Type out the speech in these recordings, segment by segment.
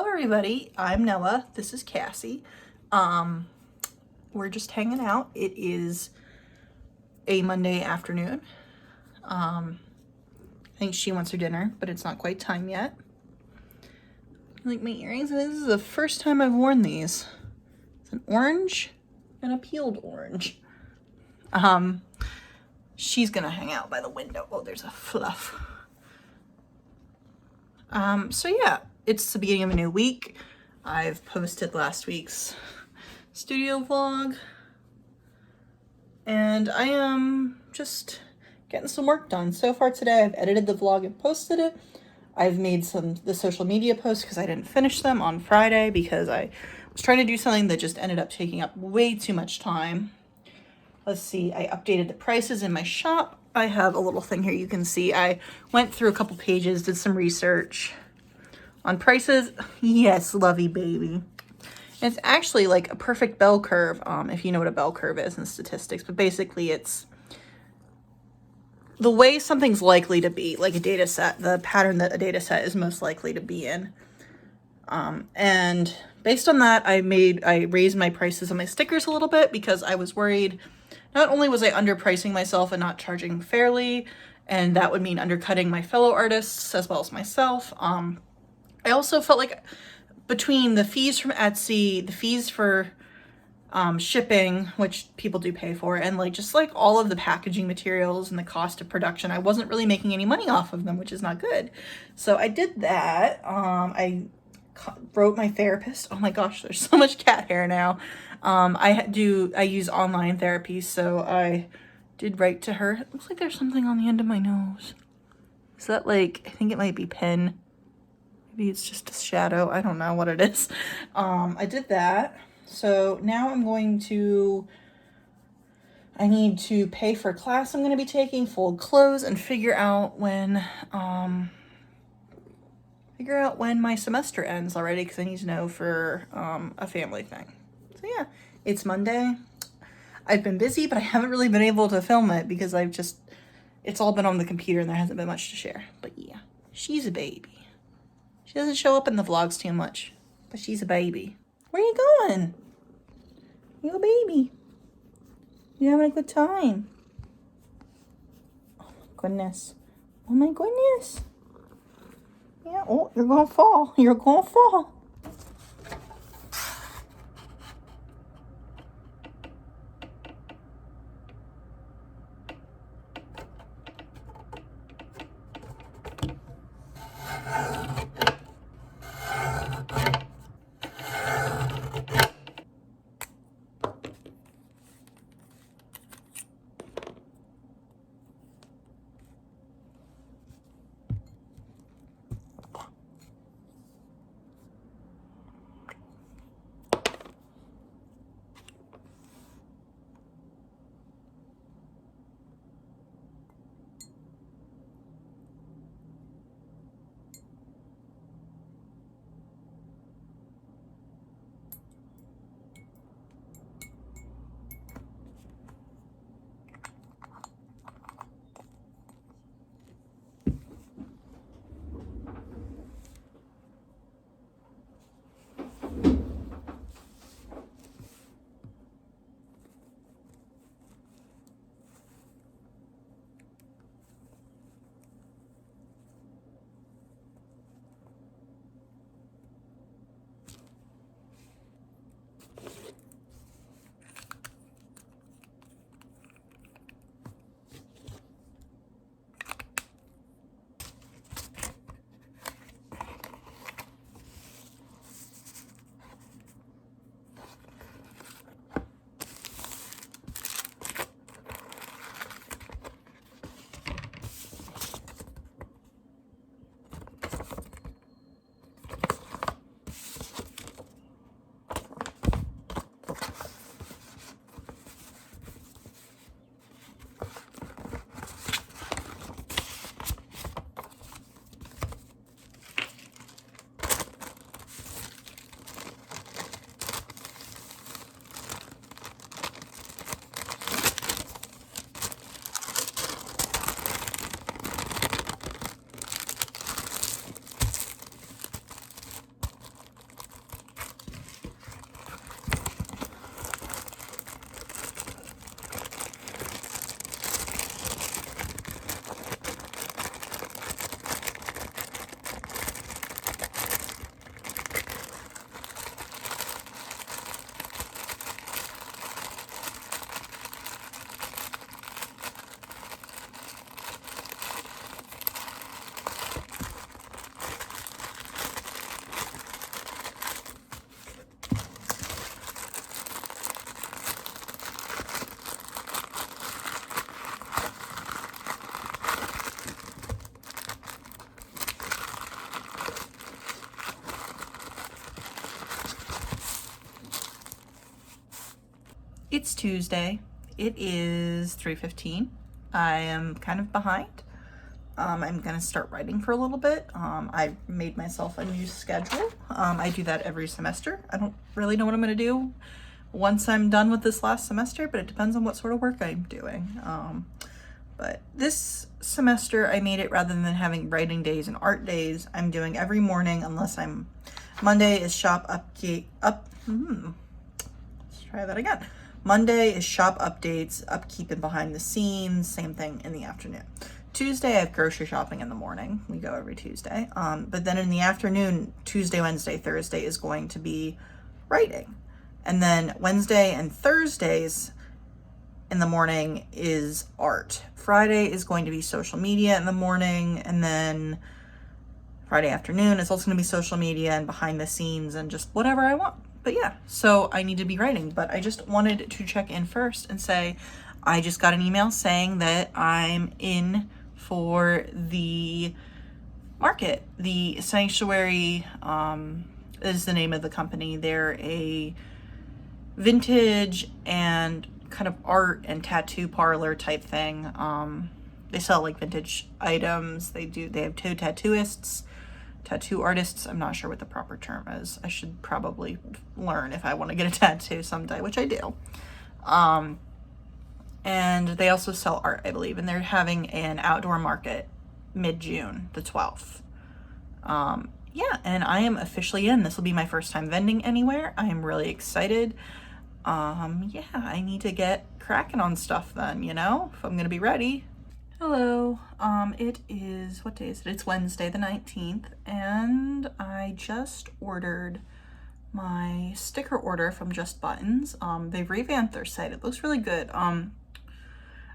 Hello everybody, I'm Nella, this is Cassie. We're just hanging out. It is a Monday afternoon. I think she wants her dinner, but it's not quite time yet. I like my earrings, and this is the first time I've worn these. It's an orange and a peeled orange. She's gonna hang out by the window. Oh, there's a fluff. So yeah, it's the beginning of a new week. I've posted last week's studio vlog, and I am just getting some work done. So far today, I've edited the vlog and posted it. I've made the social media posts because I didn't finish them on Friday because I was trying to do something that just ended up taking up way too much time. Let's see, I updated the prices in my shop. I have a little thing here you can see. I went through a couple pages, did some research on prices. Yes, lovey baby. It's actually like a perfect bell curve, if you know what a bell curve is in statistics, but basically it's the way something's likely to be, like a data set, the pattern that a data set is most likely to be in. And based on that, I raised my prices on my stickers a little bit because I was worried. Not only was I underpricing myself and not charging fairly, and that would mean undercutting my fellow artists as well as myself. I also felt like between the fees from Etsy, the fees for shipping, which people do pay for, and just all of the packaging materials and the cost of production, I wasn't really making any money off of them, which is not good. So I did that. I wrote my therapist. Oh my gosh, there's so much cat hair now. I use online therapy, so I did write to her. It looks like there's something on the end of my nose. Is that I think it might be pen. Maybe it's just a shadow. I don't know what it is. I did that. So now I need to pay for a class I'm going to be taking, fold clothes, and figure out when my semester ends already, because I need to know for a family thing. So yeah, it's Monday. I've been busy, but I haven't really been able to film it because it's all been on the computer and there hasn't been much to share. But yeah, she's a baby. She doesn't show up in the vlogs too much, but she's a baby. Where are you going? You a baby. You having a good time? Oh my goodness. Oh my goodness. Yeah, oh, you're gonna fall. You're gonna fall. It's Tuesday. It is 3:15. I am kind of behind. I'm gonna start writing for a little bit. I made myself a new schedule. I do that every semester. I don't really know what I'm gonna do once I'm done with this last semester, but it depends on what sort of work I'm doing. But this semester I made it, rather than having writing days and art days, I'm doing every morning unless I'm, Monday is shop update, let's try that again. Monday is shop updates, upkeep and behind the scenes, same thing in the afternoon. Tuesday, I have grocery shopping in the morning. We go every Tuesday. But then in the afternoon, Tuesday, Wednesday, Thursday is going to be writing. And then Wednesday and Thursdays in the morning is art. Friday is going to be social media in the morning. And then Friday afternoon is also going to be social media and behind the scenes and just whatever I want. But yeah, so I need to be writing, but I just wanted to check in first and say, I just got an email saying that I'm in for the market. The Sanctuary is the name of the company. They're a vintage and kind of art and tattoo parlor type thing. They sell like vintage items. They have two tattooists, tattoo artists. I'm not sure what the proper term is. I should probably learn if I want to get a tattoo someday, which I do. And they also sell art, I believe, and they're having an outdoor market mid-June, the 12th. Yeah, and I am officially in. This will be my first time vending anywhere. I am really excited. Yeah, I need to get cracking on stuff then, if I'm gonna be ready. Hello. It is, what day is it? It's Wednesday the 19th, and I just ordered my sticker order from Just Buttons. They've revamped their site. It looks really good. I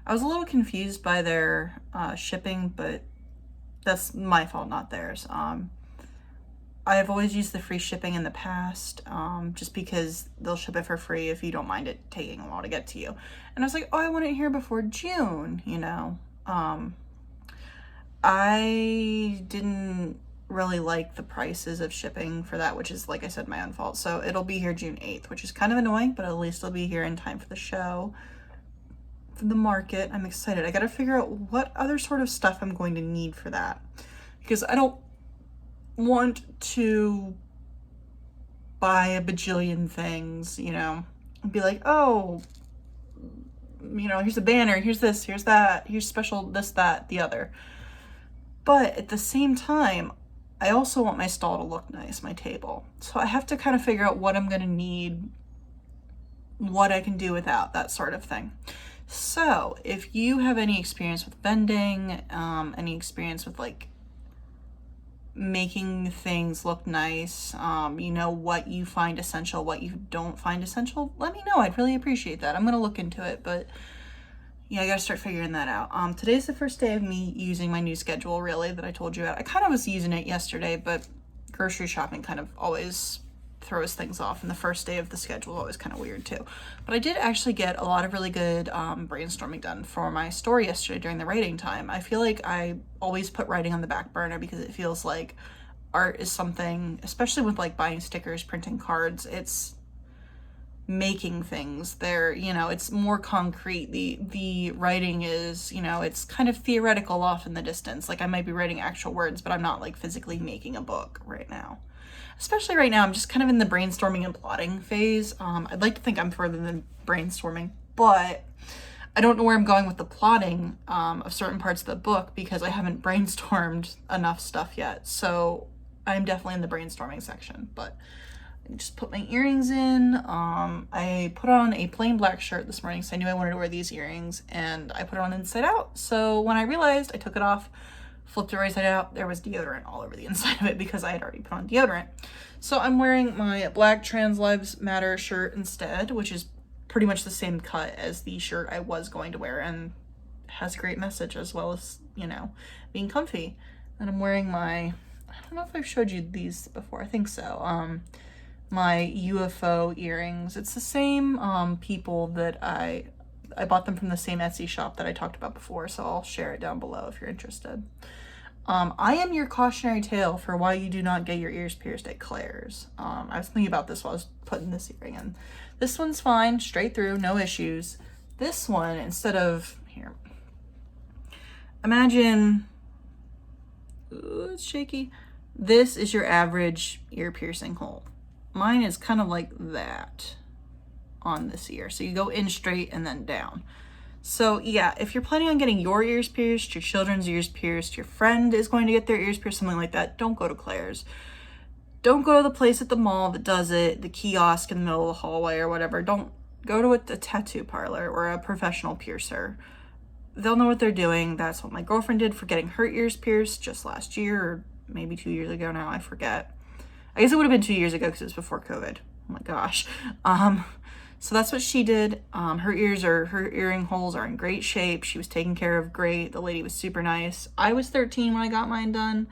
was a little confused by their shipping, but that's my fault, not theirs. I've always used the free shipping in the past, just because they'll ship it for free if you don't mind it taking a while to get to you. And I was like, oh, I want it here before June, I didn't really like the prices of shipping for that, which is, like I said, my own fault. So it'll be here June 8th, which is kind of annoying, but at least it'll be here in time for the show, for the market. I'm excited. I gotta figure out what other sort of stuff I'm going to need for that, because I don't want to buy a bajillion things, and be like, oh, here's a banner, here's this, here's that, here's special this, that, the other. But at the same time, I also want my stall to look nice, my table. So I have to kind of figure out what I'm going to need, what I can do without, that sort of thing. So if you have any experience with vending, any experience with like making things look nice, what you find essential, what you don't find essential, let me know. I'd really appreciate that. I'm going to look into it, but yeah, I gotta start figuring that out. Today's the first day of me using my new schedule, really, that I told you about. I kind of was using it yesterday, but grocery shopping kind of always throws things off, and the first day of the schedule is always kind of weird too. But I did actually get a lot of really good brainstorming done for my story yesterday during the writing time. I feel like I always put writing on the back burner because it feels like art is something, especially with like buying stickers, printing cards, it's making things there, it's more concrete. The writing is, it's kind of theoretical off in the distance. Like I might be writing actual words, but I'm not like physically making a book right now. Especially right now, I'm just kind of in the brainstorming and plotting phase. I'd like to think I'm further than brainstorming, but I don't know where I'm going with the plotting of certain parts of the book because I haven't brainstormed enough stuff yet. So I'm definitely in the brainstorming section, but just put my earrings in. I put on a plain black shirt this morning because I knew I wanted to wear these earrings, and I put it on inside out. So when I realized, I took it off, flipped it right side out, there was deodorant all over the inside of it because I had already put on deodorant. So I'm wearing my black Trans Lives Matter shirt instead, which is pretty much the same cut as the shirt I was going to wear and has a great message as well as, being comfy. And I'm wearing my, I don't know if I've showed you these before, I think so, my UFO earrings. It's the same people that I bought them from the same Etsy shop that I talked about before, so I'll share it down below if you're interested. I am your cautionary tale for why you do not get your ears pierced at Claire's. I was thinking about this while I was putting this earring in. This one's fine, straight through, no issues. This one, instead of, here, imagine, ooh, it's shaky. This is your average ear piercing hole. Mine is kind of like that on this ear. So you go in straight and then down. So yeah, if you're planning on getting your ears pierced, your children's ears pierced, your friend is going to get their ears pierced, something like that, don't go to Claire's. Don't go to the place at the mall that does it, the kiosk in the middle of the hallway or whatever. Don't go to a tattoo parlor or a professional piercer. They'll know what they're doing. That's what my girlfriend did for getting her ears pierced just last year, or maybe 2 years ago now, I forget. I guess it would have been 2 years ago because it was before COVID. Oh my gosh. So that's what she did. Her earring holes are in great shape. She was taken care of great. The lady was super nice. I was 13 when I got mine done.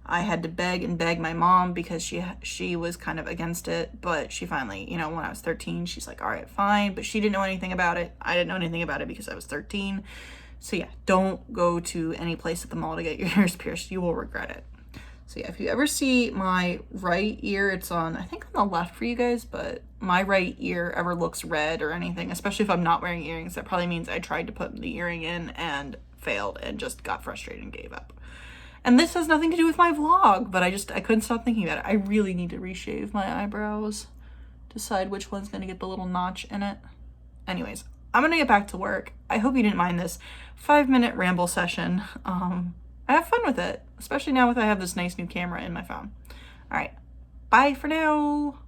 I had to beg and beg my mom because she was kind of against it, but she finally, when I was 13, she's like, all right, fine. But she didn't know anything about it. I didn't know anything about it because I was 13. So yeah, don't go to any place at the mall to get your ears pierced. You will regret it. So yeah, if you ever see my right ear, it's on, I think on the left for you guys, but my right ear ever looks red or anything, especially if I'm not wearing earrings, that probably means I tried to put the earring in and failed and just got frustrated and gave up. And this has nothing to do with my vlog, but I couldn't stop thinking about it. I really need to reshave my eyebrows, decide which one's gonna get the little notch in it. Anyways, I'm gonna get back to work. I hope you didn't mind this 5-minute ramble session. I have fun with it, especially now that I have this nice new camera in my phone. All right, bye for now.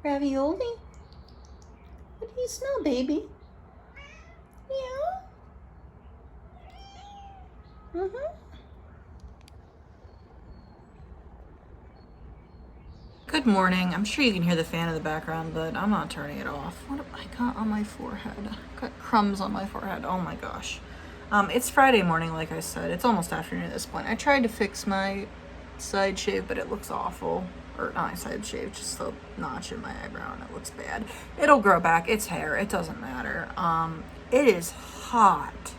Ravioli? What do you smell, baby? Yeah? Good morning. I'm sure you can hear the fan in the background, but I'm not turning it off. What have I got on my forehead? I've got crumbs on my forehead. Oh my gosh. It's Friday morning, like I said. It's almost afternoon at this point. I tried to fix my side shave, but it looks awful. Or not my side shave, just the notch in my eyebrow, and it looks bad. It'll grow back. It's hair. It doesn't matter. It is hot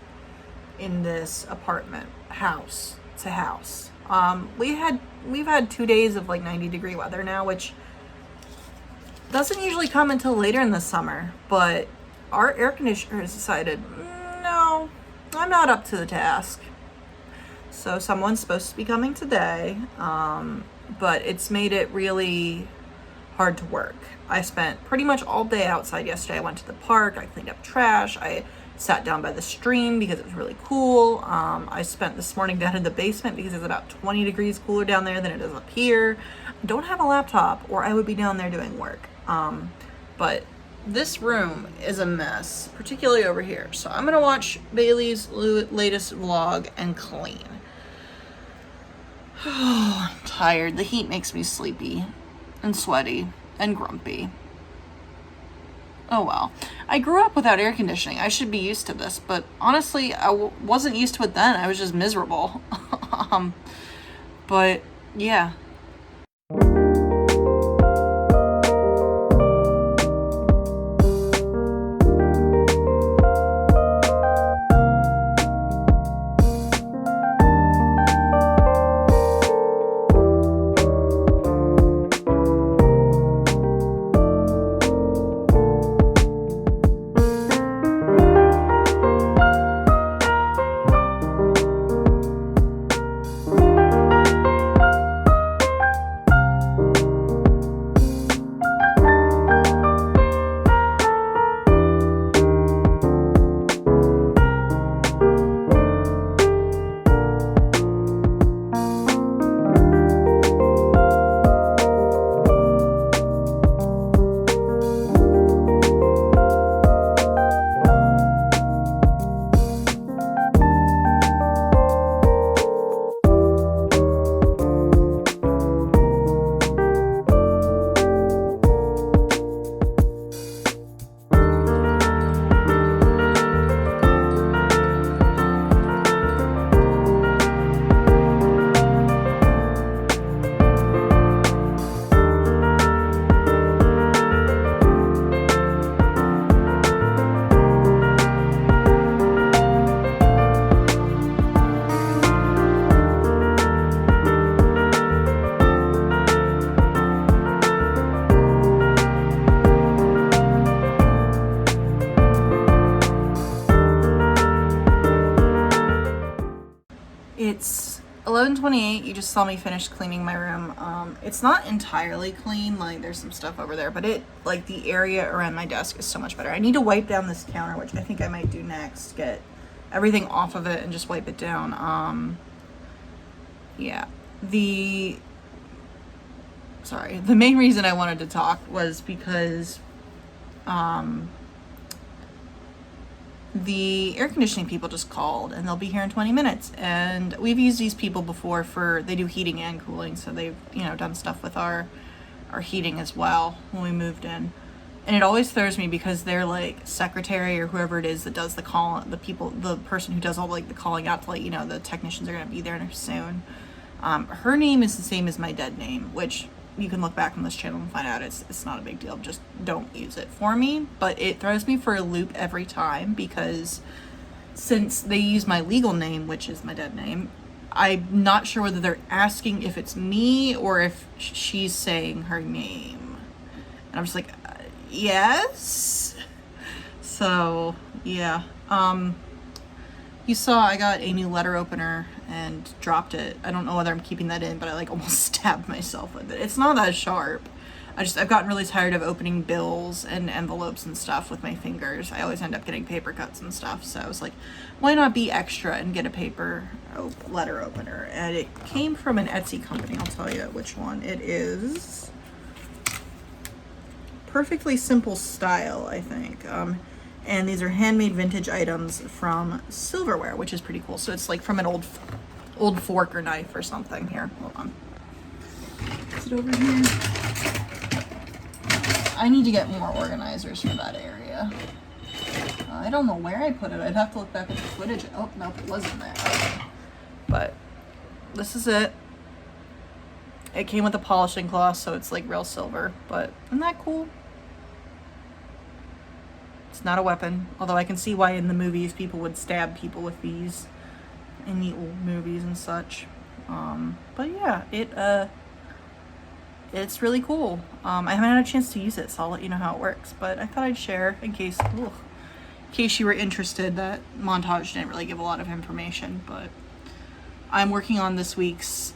in this apartment house. It's a house. We've had 2 days of like 90-degree weather now, which doesn't usually come until later in the summer, but our air conditioner has decided, no, I'm not up to the task. So someone's supposed to be coming today, but it's made it really hard to work. I spent pretty much all day outside yesterday. I went to the park, I cleaned up trash, I sat down by the stream because it was really cool. I spent this morning down in the basement because it's about 20 degrees cooler down there than it is up here. I don't have a laptop or I would be down there doing work. But this room is a mess, particularly over here. So I'm gonna watch Bailey's latest vlog and clean. Oh, I'm tired. The heat makes me sleepy and sweaty and grumpy. Oh well. I grew up without air conditioning. I should be used to this, but honestly, I wasn't used to it then. I was just miserable. But yeah. 11:28. You just saw me finish cleaning my room. It's not entirely clean, like there's some stuff over there, but like the area around my desk is so much better. I need to wipe down this counter, which I think I might do next. Get everything off of it and just wipe it down. Yeah. The main reason I wanted to talk was because the air conditioning people just called and they'll be here in 20 minutes. And we've used these people before they do heating and cooling. So they've, done stuff with our heating as well when we moved in. And it always throws me because they're like secretary or whoever it is that does the person who does all like the calling out to let you know the technicians are going to be there soon. Her name is the same as my dead name, which you can look back on this channel and find out it's not a big deal. Just don't use it for me. But it throws me for a loop every time because since they use my legal name, which is my dead name, I'm not sure whether they're asking if it's me or if she's saying her name. And I'm just like, yes. So yeah. You saw I got a new letter opener and dropped it. I don't know whether I'm keeping that in, but I like almost stabbed myself with it. It's not that sharp. I've gotten really tired of opening bills and envelopes and stuff with my fingers. I always end up getting paper cuts and stuff. So I was like, why not be extra and get a paper letter opener? And it came from an Etsy company. I'll tell you which one it is. Perfectly Simple Style, I think. And these are handmade vintage items from silverware, which is pretty cool. So it's like from an old fork or knife or something. Here, hold on. Is it over here? I need to get more organizers for that area. I don't know where I put it. I'd have to look back at the footage. Oh, nope, it wasn't there. Okay. But this is it. It came with a polishing cloth, so it's like real silver. But isn't that cool? It's not a weapon, although I can see why in the movies people would stab people with these in the old movies and such. But yeah, it's really cool. I haven't had a chance to use it, so I'll let you know how it works. But I thought I'd share in case you were interested. That montage didn't really give a lot of information, but I'm working on this week's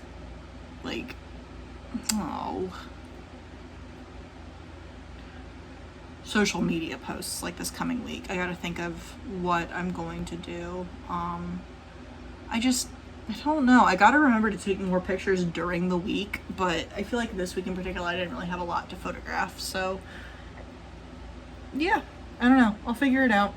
social media posts like this coming week. I gotta think of what I'm going to do. I don't know. I gotta remember to take more pictures during the week, but I feel like this week in particular I didn't really have a lot to photograph. So yeah, I don't know. I'll figure it out.